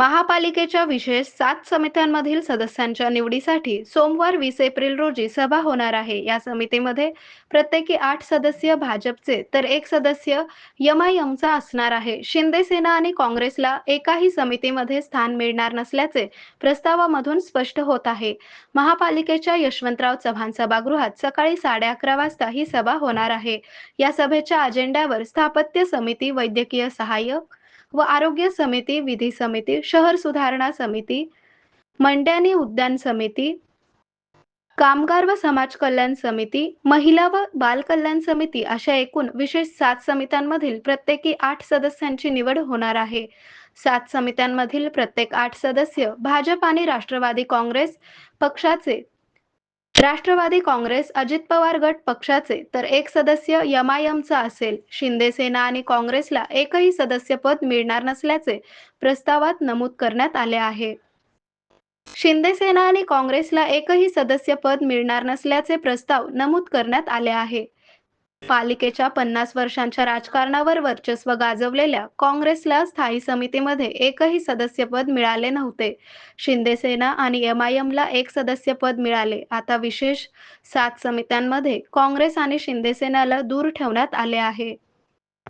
महापालिकेच्या विशेष 7 समित्यांमधील सदस्यांच्या निवडीसाठी सोमवार 20 एप्रिल रोजी सभा होणार आहे. या समितीमध्ये प्रत्येकी 8 सदस्य भाजपचे तर 1 सदस्य एमआयएमचा असणार आहे. शिंदे सेना आणि काँग्रेसला एकाही समितीमध्ये स्थान मिळणार नसल्याचे प्रस्तावामधून स्पष्ट होत आहे. महापालिकेच्या यशवंतराव चव्हाण सभागृहात सकाळी 11:30 वाजता ही सभा होणार आहे. या सभेच्या अजेंड्यावर स्थापत्य समिती, वैद्यकीय सहाय्यक व आरोग्य समिती, विधी समिती, शहर सुधारणा समिती, मंडयानी उद्यान समिती, कामगार व समाज कल्याण समिती, महिला व बाल कल्याण समिती अशा एकूण विशेष 7 समित्यांमधील प्रत्येकी 8 सदस्यांची निवड होणार आहे. 7 समित्यांमधील प्रत्येक 8 सदस्य भाजप आणि राष्ट्रवादी काँग्रेस पक्षाचे, राष्ट्रवादी काँग्रेस, अजित पवार गट पक्षाचे तर 1 सदस्य एमआयएमचा असेल. शिंदे सेना आणि काँग्रेसला एकही सदस्यपद मिळणार नसल्याचे प्रस्तावात नमूद करण्यात आले आहे. शिंदे सेना आणि काँग्रेसला एकही सदस्यपद मिळणार नसल्याचे प्रस्ताव नमूद करण्यात आले आहे. पालिकेच्या 50 वर्षांच्या राजकारणावर वर्चस्व गाजवलेल्या काँग्रेसला स्थायी समितीमध्ये एकही सदस्यपद मिळाले नव्हते. शिंदे सेना आणि एमआयएमला 1 सदस्यपद मिळाले. आता विशेष 7 समित्यांमध्ये काँग्रेस आणि शिंदे सेनेला दूर ठेवण्यात आले आहे.